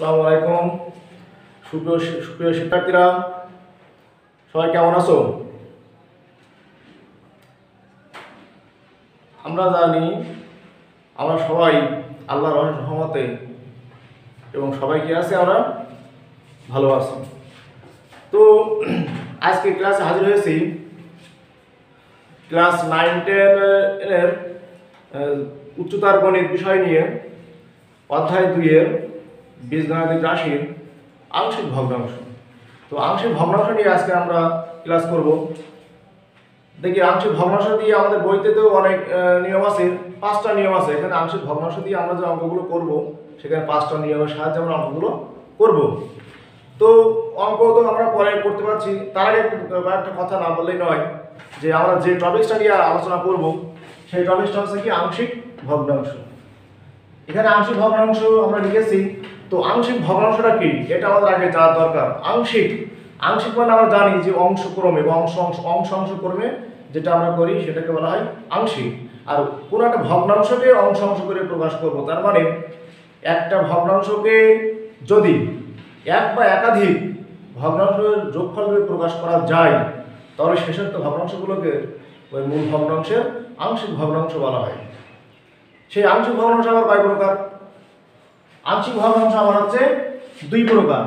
আসসালামু আলাইকুম সুপ্রিয় শিক্ষার্থীরা, সবাই কেমন আছো? আমরা জানি আমরা সবাই আল্লাহর রহমতে এবং সবাই কি আছে, আমরা ভালো আছি। তো আজকে ক্লাসে হাজির হয়েছি ক্লাস 9-10 এর উচ্চতর গণিত বিষয় নিয়ে অধ্যায় 2-এর বীজগাণিতিক রাশির আংশিক ভগ্নাংশ। তো আংশিক ভগ্নাংশ নিয়ে আজকে আমরা ক্লাস করব। দেখি, আংশিক ভগ্নাংশ দিয়ে আমাদের বইতে তো অনেক নিয়ম আছে, 5টা নিয়ম আছে। এখানে আংশিক ভগ্নাংশ দিয়ে আমরা যে অঙ্কগুলো করব, সেখানে 5টা নিয়মের সাহায্যে আমরা অঙ্কগুলো করব। তো অঙ্ক তো আমরা পরে করতে পারছি, তার আগে একটা কথা না বললেই নয় যে আমরা যে টপিকসটা নিয়ে আলোচনা করব সেই টপিকসটা হচ্ছে কি আংশিক ভগ্নাংশ। এখানে আংশিক ভগ্নাংশ আমরা লিখেছি। তো আংশিক ভগ্নাংশটা কি, এটা আমাদের আগে জানা দরকার। আংশিক মানে আমরা জানি যে অংশক্রমে বা অংশ ক্রমে যেটা আমরা করি সেটাকে বলা হয় আংশিক। আর কোনো একটা ভগ্নাংশকে অংশ করে প্রকাশ করব, তার মানে একটা ভগ্নাংশকে যদি এক বা একাধিক ভগ্নাংশের যোগফল প্রকাশ করা যায়, তাহলে শেষোক্ত ভগ্নাংশগুলোকে ওই মূল ভগ্নাংশের আংশিক ভগ্নাংশ বলা হয়। সেই আংশিক ভগ্নাংশ আবার কয় প্রকার? আংশিক ভগ্নাংশ আমার হচ্ছে 2 প্রকার।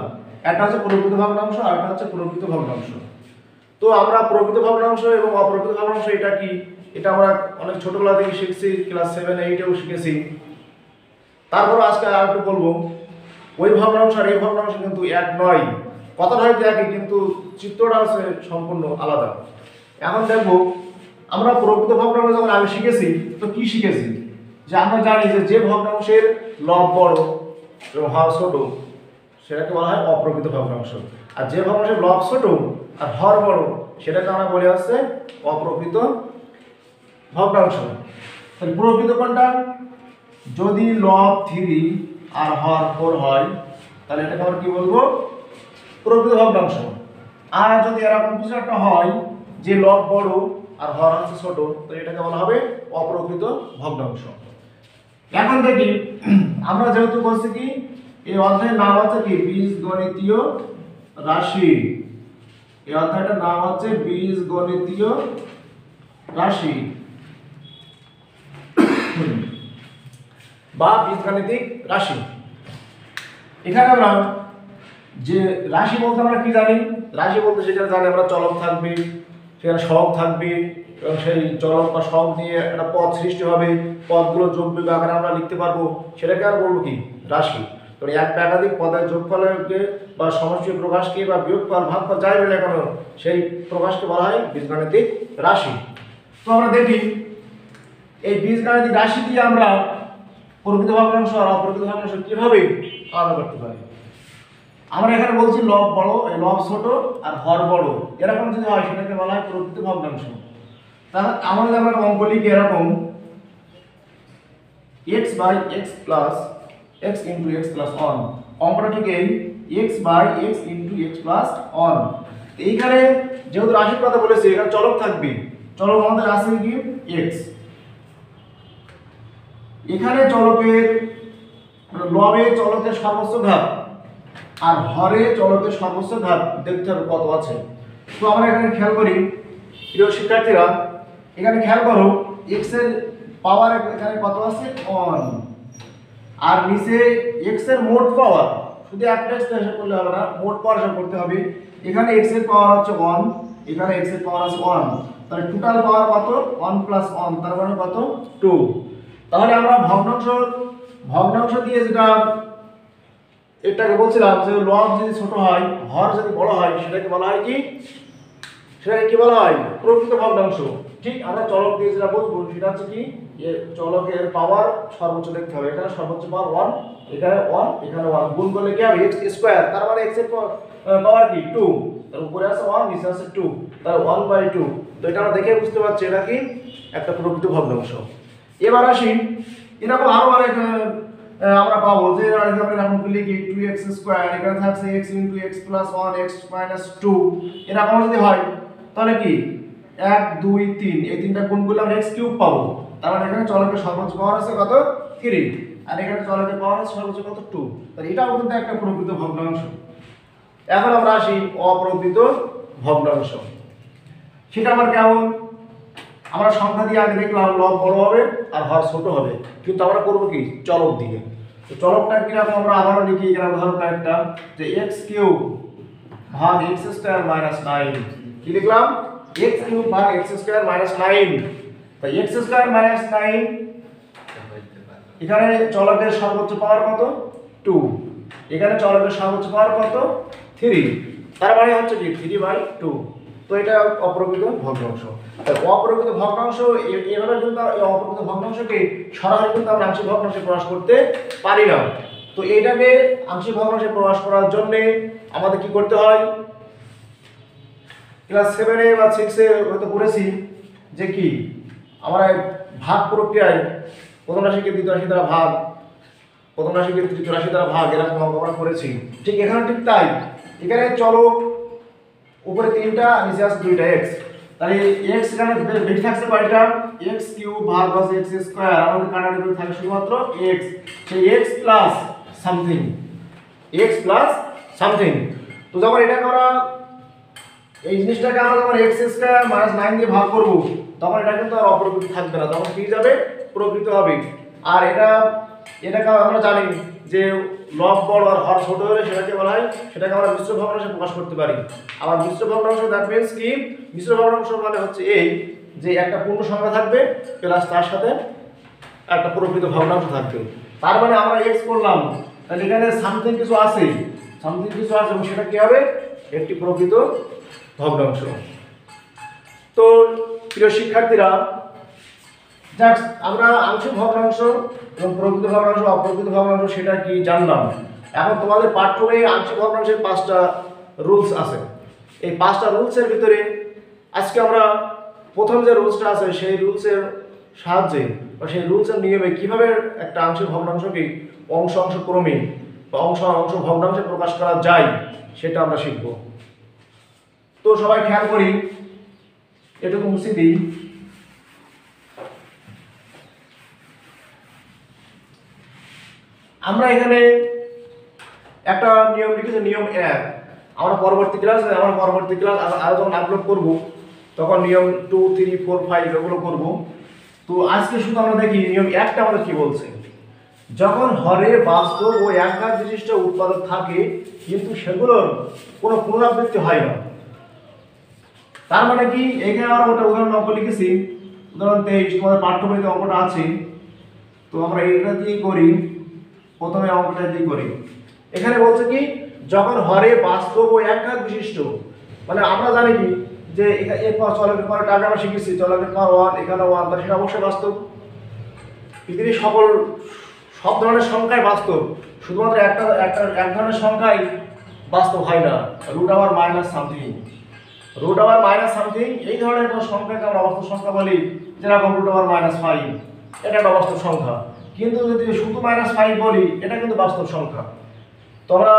একটা হচ্ছে প্রকৃত ভগ্নাংশ আর একটা হচ্ছে প্রকৃত ভগ্নাংশ। তো আমরা প্রকৃত ভগ্নাংশ এবং অপ্রকৃত ভগ্নাংশ এটা কি, এটা আমরা অনেক ছোটবেলা থেকে শিখছি, ক্লাস 7-8-এও শিখেছি। তারপর আজকে আর একটু বলবো, ওই ভগ্নাংশ আর এই ভগ্নাংশ কিন্তু এক নয়। কথাটা হয়তো একই, কিন্তু চিত্রটা হচ্ছে সম্পূর্ণ আলাদা। এখন দেখবো, আমরা প্রকৃত ভগ্নাংশ যখন আগে শিখেছি, তো কি শিখেছি? যে আমরা জানি যে ভগ্নাংশের লব বড় এবং হর ছোট সেটাকে বলা হয় অপ্রকৃত ভগ্নাংশ, আর যে ভগ্নাংশের লব ছোট আর হর বড় সেটাকে আমরা বলে আসছে অপ্রকৃত ভগ্নাংশ। তাহলে প্রকৃত কোনটা? যদি লব 3 আর হর 4 হয়, তাহলে এটাকে আমরা কি বলবো? প্রকৃত ভগ্নাংশ। আর যদি এরকম কিছু একটা হয় যে লব বড় আর হর হচ্ছে ছোট, তো এটাকে বলা হবে অপ্রকৃত ভগ্নাংশ। এখন দেখি, আমরা যেহেতু বলছি কি এই অধ্যায়ের নাম আছে কি বীজগণিতীয় রাশি। এই অধ্যায়টার নাম হচ্ছে বীজগণিতীয় রাশি বা বীজগাণিতিক রাশি। এখানে আমরা যে রাশি বলতে আমরা কি জানি? রাশি বলতে সেটা জানি আমরা চলক থাকবে, সেখানে সহগ থাকবে এবং সেই চলক বা সহগ নিয়ে একটা পদ সৃষ্টি হবে, পদগুলো যোগ বিয়োগ আকারে আমরা লিখতে পারবো, সেটাকে আর বলবো কি রাশি। তো এক বা একাধিক পদের যোগফলকে বা সমষ্টি প্রকাশকে বা বিয়োগফল ভাগফল যাই বলে কেন, সেই প্রকাশকে বলা হয় বীজগাণিতিক রাশি। তো আমরা দেখি এই বীজগাণিতিক রাশি দিয়ে আমরা প্রকৃত ভগ্নাংশ আর অপ্রকৃত ভগ্নাংশ কিভাবে আলাদা করতে পারি। আমরা এখানে বলছি লব বড়, এই লব ছোট আর হর বড়, এরকম যদি হয় সেটাকে বলা হয় প্রকৃত ভগ্নাংশ। তাহলে আমাদের আমরা অঙ্ক লিখি এরকম x by x plus x into x plus 1। অঙ্কটা ঠিক এই x by x into x plus 1। এইখানে যেহেতু রাশির কথা বলেছি, এখানে চলক থাকবে, চলক আমাদের আছে কি x। এখানে চলকের লবে চলকের সর্বোচ্চ ঘাত আর হরে চলকের সর্বোচ্চ ঘাত দেখতে হবে কত আছে। তো আমরা এখানে খেয়াল করি, প্রিয় শিক্ষার্থীরা, এখানে খেয়াল করো x এর পাওয়ার এখানে কত আছে 1, আর নিচে x এর মোট পাওয়ার, শুধু একটা x হিসাব করলে হবে না, মোট পাওয়ার হিসাব করতে হবে। এখানে x এর পাওয়ার হচ্ছে 1, এখানে x এর পাওয়ার আছে 1, তাহলে টোটাল পাওয়ার কত? 1 প্লাস 1, তার মানে কত? 2। তাহলে আমরা ভগ্নাংশ দিয়ে যেটা এটাকে বলছিলাম যে লব যদি ছোট হয়, হর যদি বড় হয়, সেটাকে বলা হয় কি? সেটাকে কি বলা হয়? প্রকৃত ভগ্নাংশ। ঠিক আমরা চলক দিয়ে যেটা বলবো সেটা হচ্ছে কি, চলকের পাওয়ার সর্বোচ্চ দেখতে হবে। এখানে সর্বোচ্চ পাওয়ার 1, এখানে 1, এখানে 1, গুণ করলে কি হবে? x স্কয়ার, তার মানে x এর পাওয়ার কি 2, তার উপরে আছে 1, নিচে আছে 2, তার 1/2। তো এটা আমরা দেখে বুঝতে পারছি এটা কি একটা প্রকৃত ভগ্নাংশ। এবার আসি, এরকম আরো অনেক আমরা পাবো যে আমরা এরকম লিখি 2x স্কয়ার, এখানে থাকছে x into x plus 1 x minus 2। এরকম যদি হয় তাহলে কি 1 2 3, এই তিনটা গুণ করলে আমরা x কিউব পাবো। তার মানে এখানে চলকের সর্বোচ্চ পাওয়ার আছে কত? 3। আর এখানে চলকের পাওয়ার আছে সর্বোচ্চ কত 2, তাহলে এটাও কিন্তু একটা প্রকৃত ভগ্নাংশ। এখন আমরা আসি অপ্রকৃত ভগ্নাংশ। সেটা আবার কেমন? আমরা সংখ্যা দিয়ে আগে দেখলাম লব বড় হবে আর হর ছোট হবে, কিন্তু আমরা করবো কি চলক দিয়ে। তো চলকটা কিরকম আমরা আবারও লিখি, এখানে উদাহরণ একটা যে এক্স কিউব ভাগ এক্স স্কয়ার মাইনাস 9। কি লিখলাম? এক্স কিউব ভাগ এক্স স্কয়ার মাইনাস 9। তাই এক্স স্কয়ার মাইনাস 9, এখানে চলকের সর্বোচ্চ পাওয়ার কত 2, এখানে চলকের সর্বোচ্চ পাওয়ার কত 3, তার মানে হচ্ছে কি 3/2। তো এটা অপ্রকৃত ভগ্নাংশ। তাই অপ্রকৃত ভগ্নাংশ এভাবে কিন্তু এই অপ্রকৃত ভগ্নাংশকে সরাসরি কিন্তু আমরা আংশিক ভগ্নাংশে প্রকাশ করতে পারি না। তো এইটাকে আংশিক ভগ্নাংশে প্রকাশ করার জন্য আমাদের কি করতে হয়? ক্লাস 7 এ বা 6 এ হয়তো পড়েছি যে কি আমরা ভাগ প্রক্রিয়ায় প্রথম রাশিকে দ্বিতীয় রাশি দ্বারা ভাগ, প্রথম রাশিকে তৃতীয় রাশি দ্বারা ভাগ, এরকম আমরা করেছি। ঠিক এখানে ঠিক তাই, এখানে চলক উপরে 3টা নিচে আছে 2টা x, তাহলে x এখানে বেশি থাকছে কয়টা? x কিউব ভাগ x স্কয়ার, আমাদের কাটাকাটি থাকে শুধুমাত্র x, সেই x plus something, x plus something. তো যখন এটা করা এই জিনিসটাকে আমরা যখন x স্কয়ার মাইনাস 9 দিয়ে ভাগ করব, তখন এটা কিন্তু আর অপ্রকৃত থাকবে না, তখন কি যাবে প্রকৃত হবে। আর এটাকে আমরা জানি যে লব বড় আর হর ছোট হলে সেটাকে বলা হয়, সেটাকে আমরা মিশ্র ভগ্নাংশে প্রকাশ করতে পারি। আবার মিশ্র ভগ্নাংশ দ্যাট মিন্স কি, মিশ্র ভগ্নাংশ মানে হচ্ছে এই যে একটা পূর্ণ সংখ্যা থাকবে প্লাস তার সাথে একটা প্রকৃত ভগ্নাংশ থাকবে। তার মানে আমরা x করলাম, তাহলে এখানে সামথিং কিছু আছে, সামথিং কিছু আছে এবং সেটা কি হবে একটি প্রকৃত ভগ্নাংশ। তো প্রিয় শিক্ষার্থীরা, যাক আমরা আংশিক ভগ্নাংশ এবং প্রকৃত ভগ্নাংশ অপ্রকৃত ভগ্নাংশ সেটা কি জানলাম। এখন তোমাদের পাঠ্য বইয়ে আংশিক ভগ্নাংশের 5টা রুলস আছে। এই 5টা রুলসের ভিতরে আজকে আমরা প্রথম যে রুলসটা আছে সেই রুলসের সাহায্যে বা সেই রুলসের নিয়মে কিভাবে একটা আংশিক ভগ্নাংশকে অংশ ক্রমে বা অংশ ভগ্নাংশে প্রকাশ করা যায় সেটা আমরা শিখব। তো সবাই খেয়াল করি, এটুকু মুছে দিই। আমরা এখানে একটা নিয়ম লিখেছি, নিয়ম 1। আমরা পরবর্তী ক্লাস আরো যখন আপলোড করব তখন নিয়ম 2, 3, 4, 5 এগুলো করব। তো আজকে শুধু আমরা দেখি নিয়ম 1টা আমাদের কি বলছে। যখন হরে বাস্তব ও একঘাত বিশিষ্ট উৎপাদক থাকে কিন্তু সেগুলোর কোনো পুনরাবৃত্তি হয় না। তার মানে কি, এখানে আমরা একটা উদাহরণ অঙ্ক লিখেছি, উদাহরণ 23, তোমাদের পাঠ্য বইতে অঙ্কটা আছে। তো আমরা এটা দিয়ে করি, প্রথমে অঙ্কটা দিয়ে করি। এখানে বলছে কি, যখন হরে বাস্তব ও একঘাত বিশিষ্ট, মানে আমরা জানি কি যে এরপর চলকের পরে টাকা আমরা শিখেছি চলকের পর 1, এখানে 1, তাহলে সেটা অবশ্যই বাস্তব। পৃথিবীর সব ধরনের সংখ্যাই বাস্তব, শুধুমাত্র এক ধরনের সংখ্যাই বাস্তব হয় না, রুট আবার মাইনাস সামথিং, রুট আবার মাইনাস সামথিং এই ধরনের কোনো সংখ্যাকে আমরা অবাস্তব সংখ্যা বলি, যেরকম রুট আবার -5, এটা একটা বাস্তব সংখ্যা। কিন্তু যদি শুধু -5 বলি, এটা কিন্তু বাস্তব সংখ্যা। তোমরা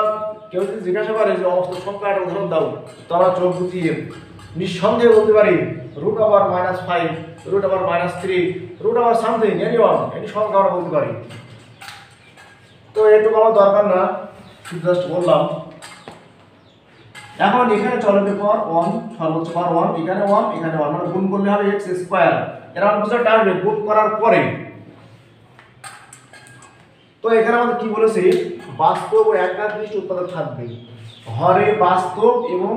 কেউ যদি জিজ্ঞাসা করে যে অবাস্তব সংখ্যা একটা উদাহরণ দাও, তো আমরা চোখ বুঝিয়ে নিঃসন্দেহে বলতে পারি রুট আবার -5, রুট আবার -3, রুট আবার সামথিং, এনি সংখ্যা আমরা বলতে পারি। তো এটুকু আমার দরকার না, জাস্ট বললাম। এখন এখানে চলকের পাওয়ার 1, সর্বোচ্চ পাওয়ার 1, এখানে 1, এখানে 1, মানে গুণ করলে হবে x স্কয়ার। এরা কিছু টার্মে গুণ করার পরে, তো এখানে আমাদের কি বলেছে, বাস্তব ও একঘাত বিশিষ্ট উৎপাদক থাকবে। হরে বাস্তব এবং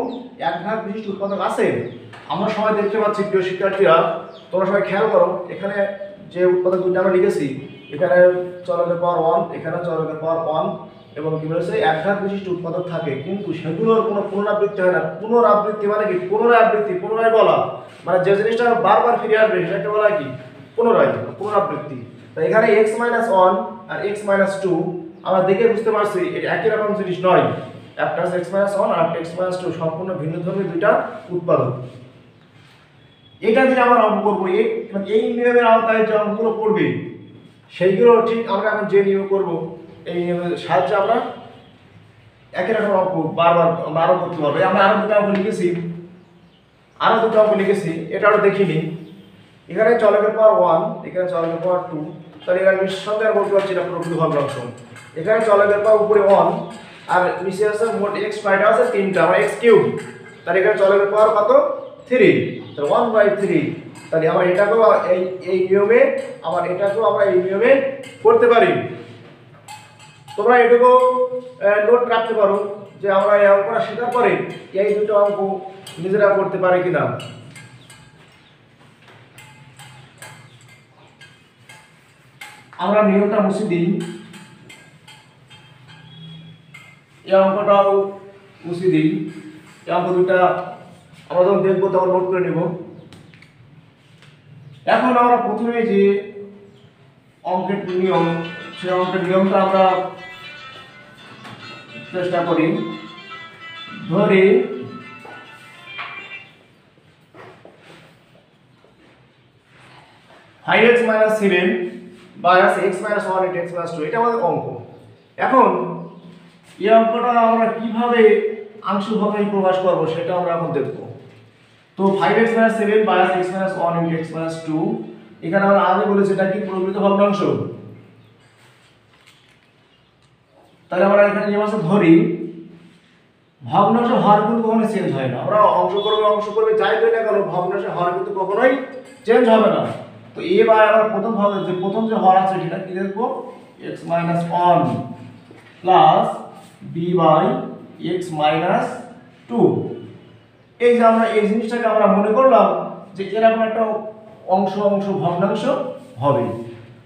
একঘাত বিশিষ্ট উৎপাদক আছে। আমরা সবাই দেখতে পাচ্ছি, প্রিয় শিক্ষার্থীরা তোমরা সবাই খেয়াল করো, এখানে যে উৎপাদক দুইটা আমরা লিখেছি, এখানে চলকের পাওয়ার 1, এখানে চলকের পাওয়ার 1, এবং কি বলেছে একঘাত বিশিষ্ট উৎপাদক থাকে কিন্তু সেগুলোর কোনো পুনরাবৃত্তি হয় না। পুনরাবৃত্তি মানে কি, পুনরায় বলা, মানে যে জিনিসটা বারবার ফিরে আসবে সেটাকে বলা হয় কি পুনরাবৃত্তি। তাই এখানে x-1 আর x-2 আমরা দেখে বুঝতে পারছি এটা একই রকম জিনিস নয়। একটা হচ্ছে x-1 আর একটা x-2, সম্পূর্ণ ভিন্ন ধর্মী দুইটা উৎপাদক। এটা দিয়ে আমরা অঙ্ক করবো, এই নিয়মের আওতায় যে অঙ্কগুলো পড়বে সেইগুলো ঠিক আমরা এখন যে নিয়ম করবো এই নিয়মের সাহায্যে আমরা একই রকম অঙ্ক বারবার আরো করতে পারবো। আমরা আরো দুটো অঙ্ক লিখেছি, এটা আমরা দেখিনি। এখানে চলকের পাওয়ার 1, এখানে চলকের পাওয়ার 2, তাহলে এরা নিঃসন্দেহে বলতে পারছি এটা প্রকৃত ভগ্নাংশ। এখানে চলকের পর উপরে 1 আর নিচে আছে মোট x কয়টা আছে 3টা, মানে x কিউব। তাহলে এখানে চলকের পর কত 3, তাহলে 1/3। তাহলে আমরা এটাকেও এই নিয়মে আমরা এই নিয়মে করতে পারি। তোমরা এটুকু নোট রাখতে পারো যে আমরা এই অঙ্কটা শেখার পরে এই দুটো অঙ্ক নিজেরা করতে পারি কিনা। আমরা নিয়মটা মুছে দিই, এই অঙ্কটাও মুছে দিই। এই অঙ্ক দুটা আমরা যখন দেখবো তখন নোট করে নেব। এখন আমরা প্রথমে যে অঙ্কের নিয়ম, সেই অঙ্কের নিয়মটা আমরা চেষ্টা করি। ধরি five x minus 7 by x minus 1 into x minus 2, এটা আমাদের অঙ্ক। এখন এই অঙ্কটা আমরা কিভাবে আংশিক ভগ্নাংশে প্রকাশ করব সেটা আমরা এখন দেখব। তো 5x 7 by x 1 into x 2, এখানে আমরা আগে বলেছি এটা কি প্রকৃত ভগ্নাংশ। তাহলে আমরা এখানে যে মাসে ধরি ভগ্নাংশ হর কিন্তু কখনো চেঞ্জ হয় না। আমরা অংশ করবে যাই করি না কেন ভগ্নাংশের হর কিন্তু কখনোই চেঞ্জ হবে না। তো এ বাই আমরা প্রথম যে হর আছে সেটা কি দেখব, x 1 plus b by x 2। এই যে আমরা এই জিনিসটাকে আমরা মনে করলাম যে এরকম একটা অংশ ভগ্নাংশ হবে।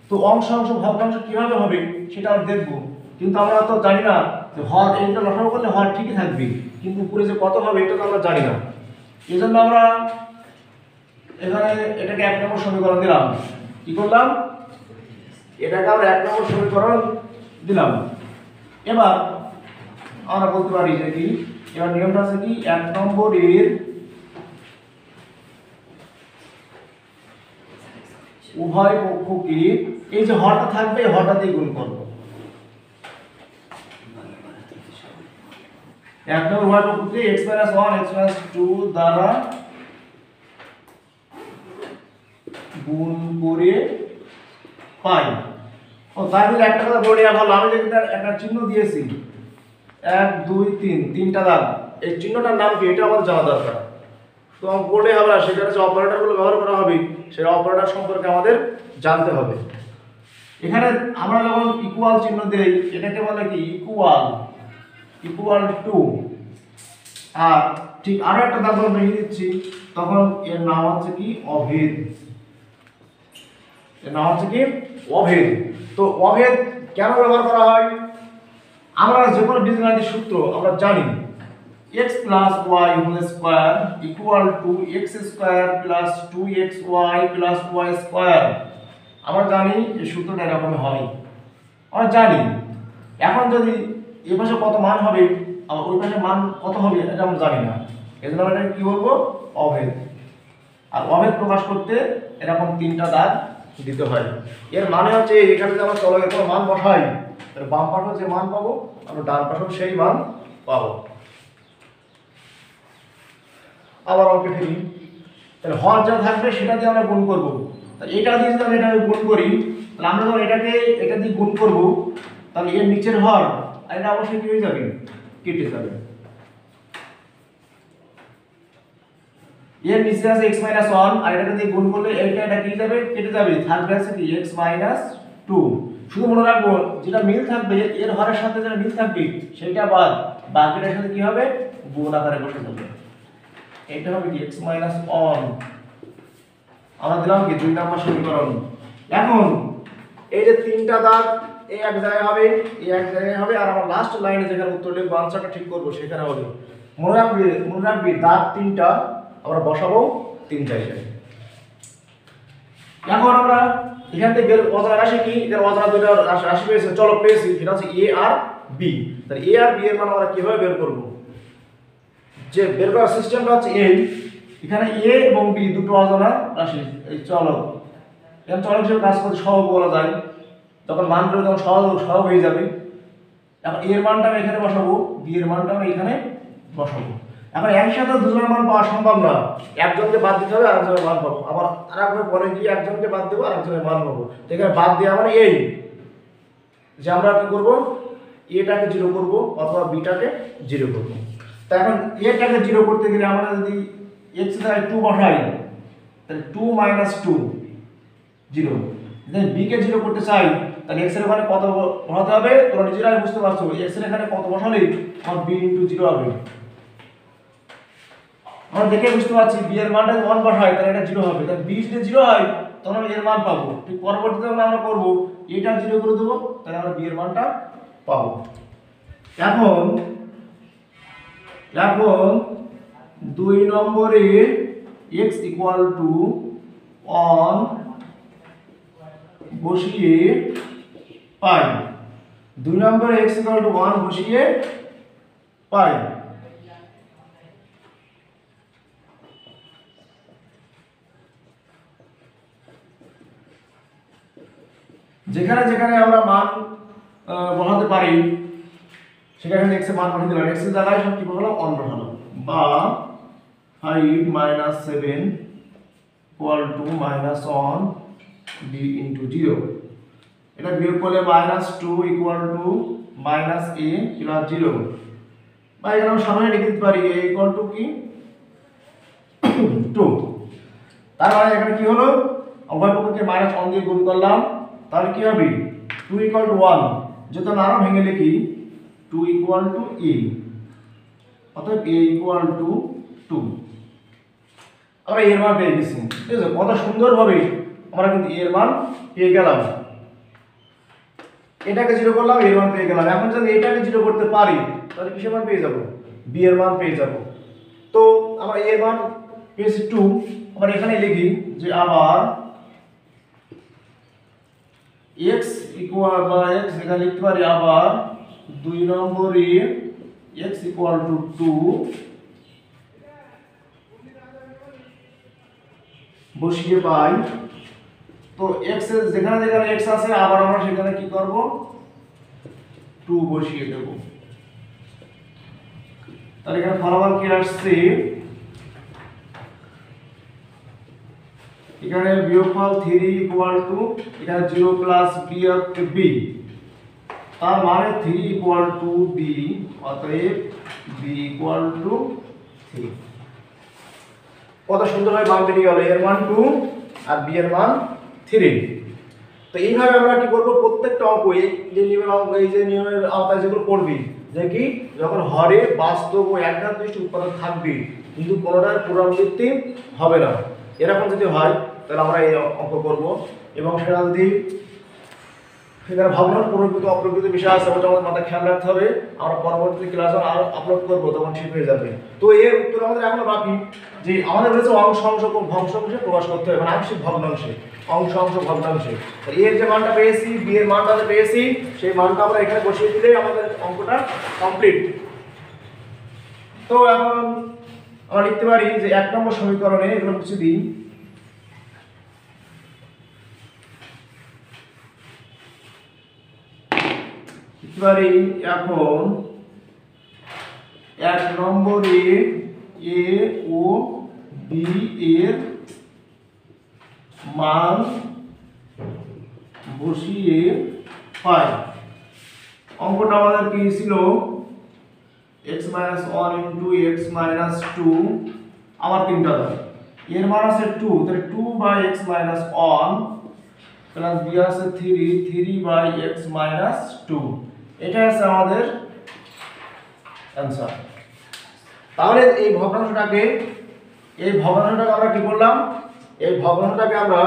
তো অংশ ভগ্নাংশ কিভাবে হবে সেটা আমরা দেখব, কিন্তু আমরা তো জানি না যে হর এইটা লসাগু করলে হর ঠিকই থাকবে, কিন্তু উপরে যে কত হবে এটা তো আমরা জানি না। এই জন্য আমরা এখানে এটাকে 1 নম্বর সমীকরণ দিলাম। কি করলাম, এটাকে আমরা 1 নম্বর সমীকরণ দিলাম। এবার আমরা বলতে পারি যে কি, এবার নিয়মটা আছে কি 1 নম্বরের উভয় পক্ষকে এই যে হরটা থাকবে এই হরটা দিয়ে গুণ করব। 1 নম্বর উভয় পক্ষকে x 1 x 2 দ্বারা গুণ করে পাই। ও তার মধ্যে একটা কথা বলে ভালো, আমি যেটা একটা চিহ্ন দিয়েছি 1 2 3 তিনটা দাগ, এই চিহ্নটার নাম কি এটা আমাদের জানা দরকার। তো অঙ্কটা হবে না, সেখানে যে অপারেটরগুলো ব্যবহার করা হবে সেই অপারেটর সম্পর্কে আমাদের জানতে হবে। এখানে আমরা যখন ইকুয়াল চিহ্ন দেই এটাকে বলে কি ইকুয়াল টু। আর ঠিক আরো একটা দাগ যখন রেখে দিচ্ছি তখন এর নাম হচ্ছে কি অভেদ। এর নাম হচ্ছে কি অভেদ। তো অভেদ কেন ব্যবহার করা হয়, আমরা যে কোনো বীজগণিতের সূত্র আমরা জানি x plus y whole square equal to x square plus 2xy plus y square। আমরা জানি এই সূত্রটা এরকম হয়, আমরা জানি। এখন যদি এই পাশে কত মান হবে আর ওই পাশে মান কত হবে এটা আমরা জানি না, এজন্য আমরা এটাকে কি বলবো, অভেদ। আর অভেদ প্রকাশ করতে এরকম তিনটা দাগ দিতে হয়। এর মানে হচ্ছে এখানে যে আমরা চলকের কোনো মান বসাই তাহলে বাম পাশেও যে মান পাবো আমরা ডান পাশেও সেই মান পাবো। আবার অঙ্কে ফিরি, তাহলে হর যা থাকবে সেটা দিয়ে আমরা গুণ করব। তাহলে এটা দিয়ে যদি আমরা এটা গুণ করি তাহলে আমরা যখন এটা দিয়ে গুণ করব তাহলে এর নিচের হর আর এটা অবশ্যই কি হয়ে যাবে, কেটে যাবে। এর নিচে আছে x 1 আর এটা দিয়ে গুণ করলে এটা কি যাবে, কেটে যাবে, থাকবে আছে কি x 2। শুধু মনে রাখবো যেটা মিল থাকবে এর হরের সাথে যেটা মিল থাকবে সেটা বাদ, বাকিটার সাথে কি হবে গুণ আকারে বসে যাবে। এটা হবে কি x 1। আমরা দিলাম কি 2 নম্বর সমীকরণ। এখন এই যে তিনটা দাগ এই এক জায়গায় হবে, এই এক জায়গায় হবে, আর আমরা লাস্ট লাইনে যেখানে উত্তর লিখব আনসারটা ঠিক করব সেখানে হবে। মনে রাখবি দাগ তিনটা আমরা বসাবো তিন জায়গায়। এখন আমরা এখান থেকে অজানা রাশি কি, এর অজানা দুটো রাশি পেয়েছি, চলক পেয়েছি, এটা হচ্ছে a আর b। তাহলে a আর b এর মান আমরা কিভাবে বের করব, যে বের করার সিস্টেমটা হচ্ছে এই, এখানে a এবং b দুটো অজানা রাশি, এই চলক এখন চলক হিসেবে কাজ করতে সহজ বলা যায়, যখন মান করবে তখন সহজ হয়ে যাবে। এখন a এর মানটা আমি এখানে বসাবো, b এর মানটা আমি এখানে বসাবো। এখন একসাথে দুজনের মান পাওয়া সম্ভব না, একজনকে বাদ দিতে হবে আরেকজনের মান পাবো, আবার আরেকবার পরে গিয়ে একজনকে বাদ দেবো আরেকজনের মান পাবো। এখানে বাদ দেওয়া মানে এই যে আমরা কি করব, এটাকে 0 করব অথবা বিটাকে 0 করব। তা এখন এটাকে 0 করতে গেলে আমরা যদি x এর জায়গায় 2 বসাই তাহলে 2 - 2 0। যদি b কে 0 করতে চাই তাহলে x এর ওখানে কত বসাতে হবে, তোমরা নিজেরাই বুঝতে পারছো, x এর এখানে কত বসালে আমার b * 0 হবে। আমরা দেখে বুঝতে পারছি b এর মানটা 1 বসাই তাহলে এটা 0 হবে, তাহলে b যদি 0 হয় তখন আমি এর মান পাবো। ঠিক পরবর্তীতে আমরা করব এটা 0 করে দেব, তাহলে আমরা b এর মানটা পাবো। এখন 2 নম্বরে x = 1 বসিয়ে পাই, 2 নম্বরে x = 1 বসিয়ে পাই। যেখানে যেখানে আমরা মান বসাতে পারি সেখানে x এর মান বসিয়ে দিলাম, x এর জায়গায় সব কি বসালাম 1 বসালাম, বা 5 - 7 = -1 b * 0। এটা বিয়োগ করলে -2 = -a + 0, বা এখানে আমরা সামনে লিখে দিতে পারি a = কি 2। তার মানে এখানে কি হলো, উভয় পক্ষকে -1 দিয়ে গুণ করলাম, তাহলে কি হবে 2 = 1, যদি আমরা আরো ভেঙে লিখি 2 = a, অতএব a = 2। আমরা এর মান পেয়ে গেছি, ঠিক আছে, কত সুন্দরভাবে আমরা কিন্তু এর মান পেয়ে গেলাম। এটাকে 0 করলাম, এর মান পেয়ে গেলাম। এখন যদি এটাকে 0 করতে পারি তাহলে কিসের মান পেয়ে যাব, b এর মান পেয়ে যাব। তো আমরা এর মান পেয়েছি 2, আমরা এখানে লিখি যে আবার x এখানে লিখতে পারি আবার 2 নম্বরে x = 2 বসিয়ে পাই। তো x এর যেখানে যেখানে x আছে আবার আমরা সেখানে কি করব 2 বসিয়ে দেব। তাহলে এখানে ফলাফল কি আসছে, এখানে বিয়োগফল 3 = এখানে 0 + b, তার মানে 3 = b, অতএব b = 3। কত সুন্দরভাবে মান বেরিয়ে গেল, এর মান 2 আর b এর মান 3। তো এইভাবে আমরা কি করব, প্রত্যেকটা অঙ্ক এই যে নিয়মের অঙ্ক, এই যে নিয়মের আওতায় যেগুলো পড়বি, যে কি যখন হরে বাস্তব ও একঘাতদৃষ্ট উৎপাদক থাকবে কিন্তু কোনোটার পুনরাবৃত্তি হবে না, এরকম যদি হয় তাহলে আমরা এই অঙ্ক করব। এবং সেটা যদি সেখানে ভগ্নাংশ প্রকৃত অপ্রকৃত বিষয় আছে ওটা আমাদের মাথায় খেয়াল রাখতে হবে, আমরা পরবর্তী ক্লাসে আরো আপলোড করব, তখন ঠিক হয়ে যাবে। তো এর উত্তর আমাদের এখনো বাকি, যে আমাদের বলেছে অংশ অংশ ভগ্নাংশে প্রকাশ করতে হবে, মানে আংশিক ভগ্নাংশে, অংশ অংশ ভগ্নাংশে। এর যে মানটা পেয়েছি, বি এর মানটা পেয়েছি, সেই মানটা আমরা এখানে বসিয়ে দিলেই আমাদের অঙ্কটা কমপ্লিট। তো এখন আমরা লিখতে পারি যে 1 নম্বর সমীকরণে এগুলো মুছে দিই, এখন 1 নম্বরে a ও b এর মান বসিয়ে পাই। অঙ্কটা আমাদের কি ছিল, x - 1 * x - 2 আবার তিনটা দাও, এর মান আছে 2, তাহলে 2/x - 1 প্লাস b আছে 3/x - 2, এটা আছে আমাদের অ্যানসার। তাহলে এই ভগ্নাংশটাকে আমরা কি করলাম, এই ভগ্নাংশটাকে আমরা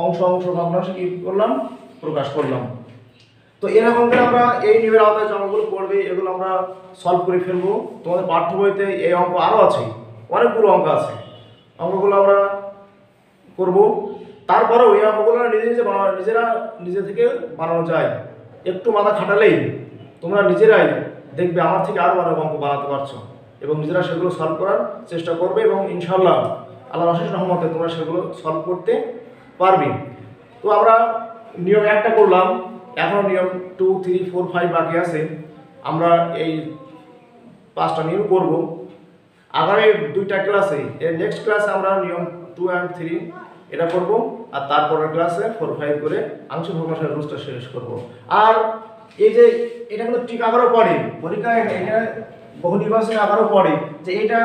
অংশ অংশ ভগ্নাংশে কি করলাম, প্রকাশ করলাম। তো এরকম করে আমরা এই নিয়মের আওতায় যে অঙ্কগুলো পড়বে এগুলো আমরা সলভ করে ফেলবো। তোমাদের পাঠ্য বইতে এই অঙ্ক আরও আছে, অনেকগুলো অঙ্ক আছে, অঙ্কগুলো আমরা করব। তারপরেও এই অঙ্কগুলো নিজে থেকে বানানো যায়, একটু মাথা খাটালেই তোমরা নিজেরাই দেখবে আমার থেকে আরও অনেক অঙ্ক বানাতে পারছো, এবং নিজেরা সেগুলো সলভ করার চেষ্টা করবে, এবং ইনশাআল্লাহ আল্লাহর অশেষ রহমতে তোমরা সেগুলো সলভ করতে পারবে। তো আমরা নিয়ম 1টা করলাম, এখন নিয়ম 2, 3, 4, 5 বাকি আছে, আমরা এই 5টা নিয়ম করব। আগামী 2টা ক্লাসে এর নেক্সট ক্লাসে আমরা নিয়ম 2 and 3 এটা করব, আর তারপরের ক্লাসে 4, 5 করে আংশিক ভগ্নাংশের রুলসটা শেষ করব। আর এই যে এটা কিন্তু ঠিক আকারও পড়ে পরীক্ষায়, এটা বহু নির্বাচনে আকারও পড়ে যে এটা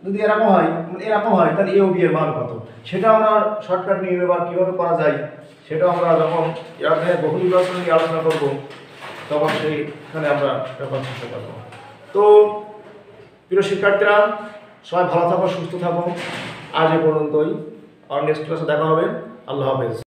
যদি এরকম হয় তাহলে এ ও বি এর মান কত, সেটা আমরা শর্টকাট নিয়মে বা কীভাবে করা যায় সেটা আমরা যখন এখানে বহু নির্বাচন নিয়ে আলোচনা করব তখন সেইখানে আমরা ব্যবহার করতে পারবো। তো প্রিয় শিক্ষার্থীরা, সবাই ভালো থাকো, সুস্থ থাকো। আজ এ পর্যন্তই। আর নেক্সট ক্লাসে দেখা হবে। আল্লাহ হাফেজ।